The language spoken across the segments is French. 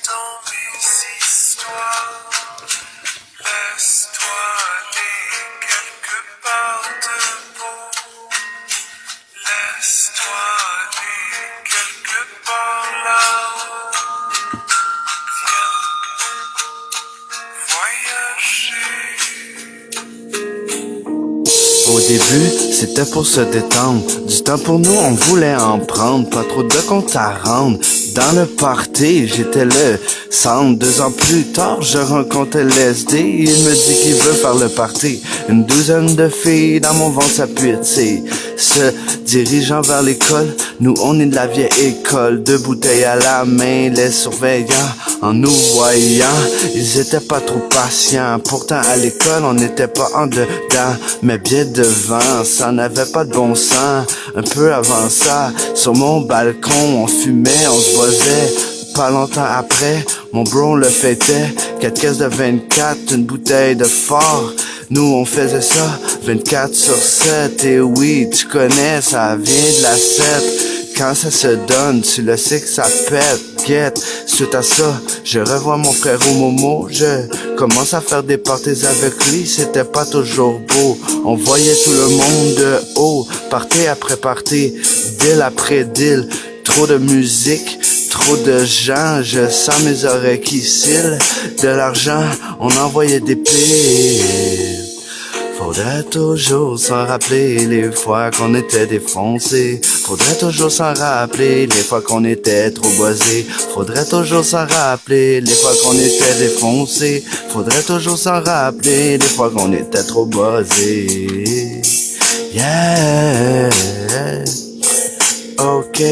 dans mes histoires. Laisse-toi aller quelque part debout. Laisse-toi aller quelque part là-haut. Viens voyager. Au début, c'était pour se détendre. Du temps pour nous, on voulait en prendre. Pas trop de compte à rendre. Dans le party, j'étais le centre. 2 ans plus tard, je rencontre LSD. Il me dit qu'il veut faire le party. Une douzaine de filles dans mon ventre, ça pue, se dirigeant vers l'école. Nous, on est de la vieille école. 2 bouteilles à la main, les surveillants, en nous voyant, ils étaient pas trop patients. Pourtant, à l'école, on n'était pas en dedans, mais bien devant. Ça n'avait pas de bon sens. Un peu avant ça, sur mon balcon, on fumait, on se buzzait. Pas longtemps après, mon bro le fêtait. 4 caisses de 24, une bouteille de fort. Nous on faisait ça 24/7. Et oui, tu connais, ça vient de la 7. Quand ça se donne, tu le sais que ça pète. Get. Suite à ça, je revois mon frère au Momo. Je commence à faire des parties avec lui, c'était pas toujours beau. On voyait tout le monde de haut, party après party, deal après deal. Trop de musique, trop de gens, je sens mes oreilles qui cillent. De l'argent, on envoyait des piles. Faudrait toujours s'en rappeler les fois qu'on était défoncés. Faudrait toujours s'en rappeler les fois qu'on était trop buzzés. Faudrait toujours s'en rappeler les fois qu'on était défoncés. Faudrait toujours s'en rappeler les fois qu'on était trop buzzés. Yeah. Ok.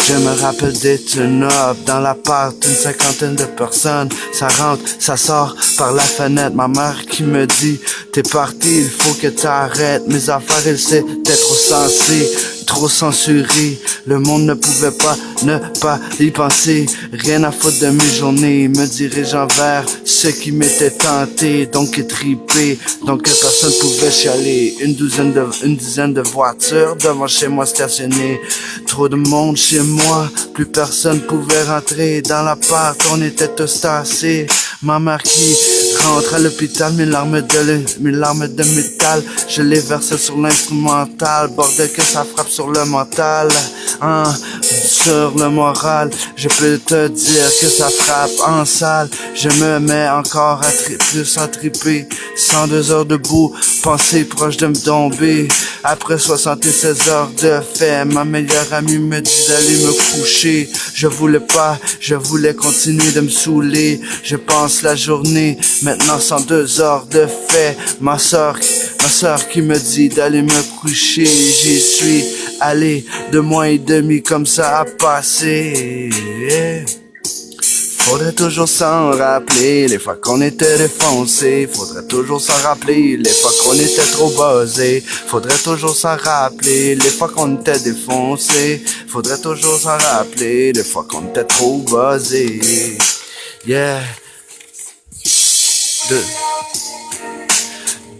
Je me rappelle des turn-up dans l'appart, une 50aine de personnes. Ça rentre, ça sort par la fenêtre. Ma mère qui me dit, t'es parti, il faut que t'arrêtes. Mes affaires, il s'était trop sensé, trop censuré. Le monde ne pouvait pas ne pas y penser. Rien à foutre de mes journées, me dirigeant vers ce qui m'était tenté. Donc tripé, donc personne pouvait chialer. Une dizaine de voitures devant chez moi stationnées. Trop de monde chez moi, plus personne pouvait rentrer. Dans l'appart, on était tous tassés. Ma mère qui rentre à l'hôpital, mes larmes de métal, je les verse sur l'instrumental. Bordel que ça frappe sur le mental, sur le moral. Je peux te dire que ça frappe en salle. Je me mets encore à plus à triper. 102 heures debout, pensée proche de me tomber. Après 76 heures de fait, ma meilleure amie me dit d'aller me coucher. Je voulais pas, je voulais continuer de me saouler. Je pense la journée, maintenant 102 heures de fait. Ma soeur qui me dit d'aller me coucher. J'y suis allé 2 mois et demi comme ça a passé. Faudrait toujours s'en rappeler les fois qu'on était défoncés. Faudrait toujours s'en rappeler les fois qu'on était trop buzzés. Faudrait toujours s'en rappeler les fois qu'on était défoncés. Faudrait toujours s'en rappeler les fois qu'on était trop buzzés. Yeah.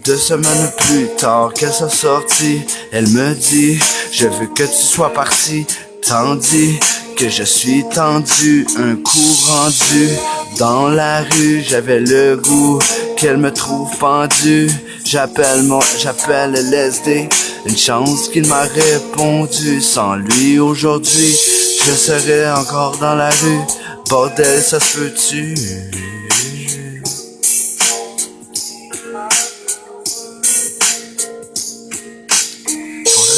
2 semaines plus tard qu'elle soit sortie, elle me dit, je veux que tu sois parti, tandis que je suis tendu, un coup rendu dans la rue, j'avais le goût qu'elle me trouve pendu. J'appelle LSD, une chance qu'il m'a répondu. Sans lui aujourd'hui, je serais encore dans la rue. Bordel, ça se peut-tu?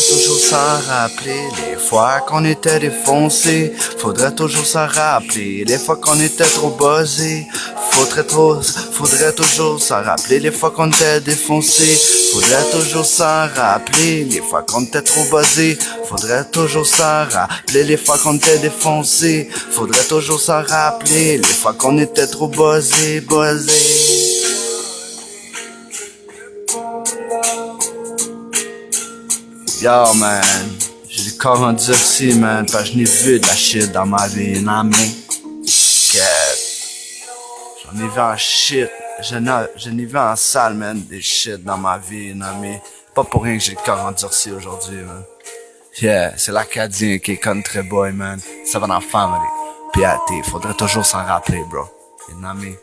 Toujours s'en rappeler les fois qu'on était défoncés. Faudrait toujours s'en rappeler les fois qu'on était trop buzzés. Faudrait toujours s'en rappeler les fois qu'on était défoncés. Faudrait toujours s'en rappeler les fois qu'on était trop buzzés. Faudrait toujours s'en rappeler les fois qu'on était défoncés. Faudrait toujours s'en rappeler les fois qu'on était trop buzzés. Yo man, j'ai le corps endurci man, parce que je n'ai vu de la shit dans ma vie, non mais j'en ai vu en shit, j'en ai vu en salle man, des shit dans ma vie, non mais pas pour rien que j'ai le corps endurci aujourd'hui man. Yeah, c'est l'Acadien qui est country boy man, Savannah Family. Puis, faudrait toujours s'en rappeler, bro. You know what I mean?